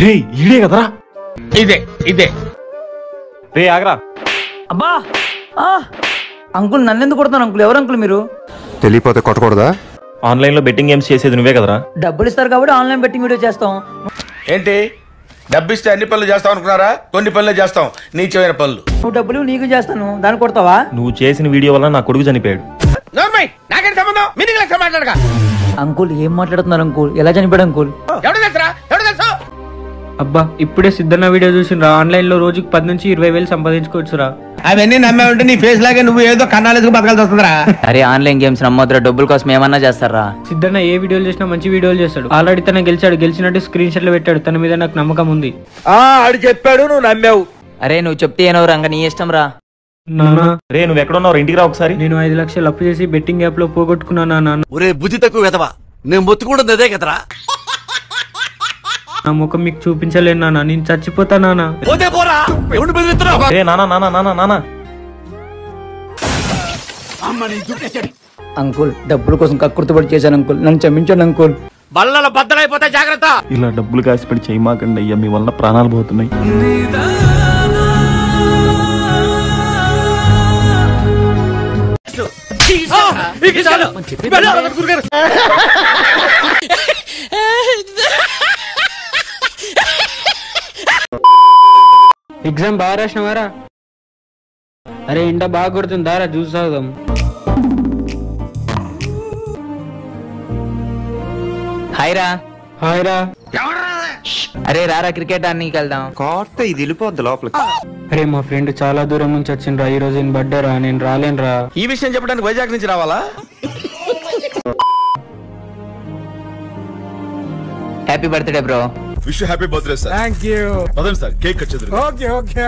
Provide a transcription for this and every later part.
అరే ఈడే కదరా. ఇదే ఇదే. రే ఆగరా. అబ్బా అంకుల్ నన్నెందుకు కొడుతున్నారు అంకుల్? ఎవరు అంకుల్ మీరు? తెలియపోతే కొట్టకూడదా? ఆన్లైన్ లో బెట్టింగ్ గేమ్స్ చేసేది నువ్వే కదరా. డబ్బులు ఇస్తారు కాబట్టి ఆన్లైన్ బెట్టింగ్ వీడియో చేస్తాం. ఏంటి డబ్బిస్తే అన్ని పనులు చేస్తాం అనుకున్నారా? కొన్ని పనులే చేస్తాం, నీచమైన పనులు. నువ్వు డబ్బులు నీకు చేస్తాను, దాన్ని కొడతావా? నువ్వు చేసిన వీడియో వల్ల నా కొడుకు చనిపోయాడు. నాకేం సంబంధం? మీనింగ్ లెక్క మాట్లాడగా. అంకుల్ ఏం మాట్లాడుతున్నారు అంకుల్? ఎలా చనిపోయాడు అంకుల్? ఎవడు తెలుసా? ఎవడు తెలుసు? అబ్బా ఇప్పుడే సిద్ధన్న వీడియో చూసినరా, ఆన్లైన్ లో రోజుకి 10 నుంచి 20,000 సంపాదించుకోవచ్చురా. అవన్నీ నమ్మే ఉంటే నీ ఫేస్ లాగే నువ్వు ఏదో కన్నాలేసుకు బతకాల్సి వస్తుందిరా. అరే ఆన్లైన్ గేమ్స్ నమ్మొద్దురా, డబ్బుల కోసం ఏమన్నా చేస్తారా? సిద్ధన్న ఏ వీడియోలు చేసినా మంచి వీడియోలు చేస్తాడు. ఆల్రెడీ తన గెలిచినట్టు స్క్రీన్ షాట్లు పెట్టాడు. తన మీద నాకు నమ్మకం ఉంది. ఆడు చెప్పాడు, నువ్వు నమ్మావు. అరే నువ్వు చెప్తే ఏనో రంగ, నీ ఇష్టం రా. నానా రే నువ్వు ఎక్కడున్నావు? ఇంటికి రా ఒకసారి. నేను 5 లక్షలు అప్పు చేసి బెట్టింగ్ యాప్ లో పోగొట్టుకున్నానా నాన్న. ఒరే బుద్ధి తక్కువ వెదవా, నేను మొత్తుకుంటుంది అదే కదరా. నా ముఖం మీకు చూపించలేను నాన్న, నేను చచ్చిపోతా నాన్న. రే నానా నానా నానా నానా. అంకుల్ డబ్బుల కోసం కక్కుర్తిపడి చేశాను అంకుల్, నన్ను క్షమించండి అంకుల్. బళ్ళలో బద్దలైపోతే జాగ్రత్త. ఇలా డబ్బులు కాసిపడి చేయమాకండి అయ్యా, మీ వల్ల ప్రాణాలు పోతున్నాయి. ఎగ్జామ్ బాగా రాసినవారా? అరే ఎండ బాగా కొడుతుంది, దారా జ్యూస్ తాగుదాం. హాయ్ రా. హాయ్ రా. అరే రారా క్రికెట్ ఆడనీకి వెళ్దాం. కోర్త ఇది వెళ్ళిపోద్ది లోపలికి. అరే మా ఫ్రెండ్ చాలా దూరం నుంచి వచ్చిండ్రా, ఈ రోజు నేను బర్త్డే రా, నేను రాలేనురా. ఈ విషయం చెప్పడానికి వైజాగ్ నుంచి రావాలా? Happy birthday bro. Wish happy birthday sir. Thank you. పదండి సార్, కేక్ కట్ చేద్దాం. Okay okay.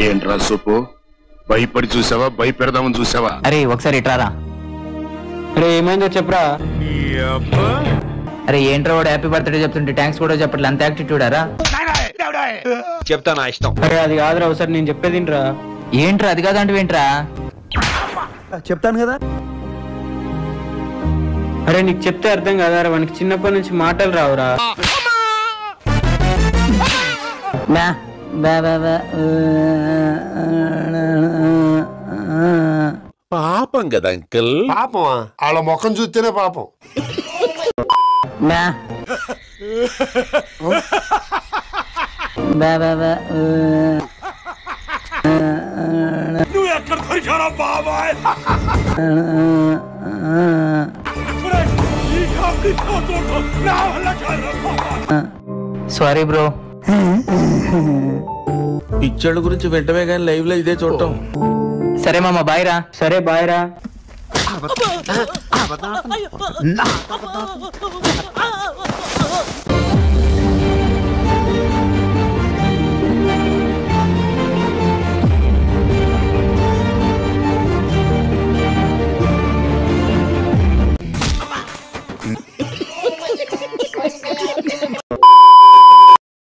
ఏంట్రా సూపు, భయపడి చూసావా భయపెడదామని చూసావా? అరే ఒకసారి ఇట్రారా. అరే ఏమైందో చెప్పరా. అరే ఏంట్రా వాడు హ్యాపీ బర్త్డే చెప్తుంటే థ్యాంక్స్ కూడా చెప్పట్లే, అంత యాక్టిట్యూడారా? చెప్తా నా ఇష్టం. అరే అది కాదురా, ఒకసారి నేను చెప్పేదింట్రా. ఏంట్రా అది కాదంటే ఏంట్రా? చెప్తాను కదా. అరే నీకు చెప్తే అర్థం కాదారా, వానికి చిన్నప్పటి నుంచి మాటలు రావురా. పాపం కదా అంకిల్. పాపమా? వాళ్ళ ముఖం చూస్తేనే పాపం. నువ్వు ఎక్కడ దొరికారా బాబాయ్? Sorry bro. పిచ్చోళ్ళ గురించి వెంటనే కానీ లైవ్ లో ఇదే చూడటం. సరే మామ బాయ్ రా. సరే బాయ్ రా.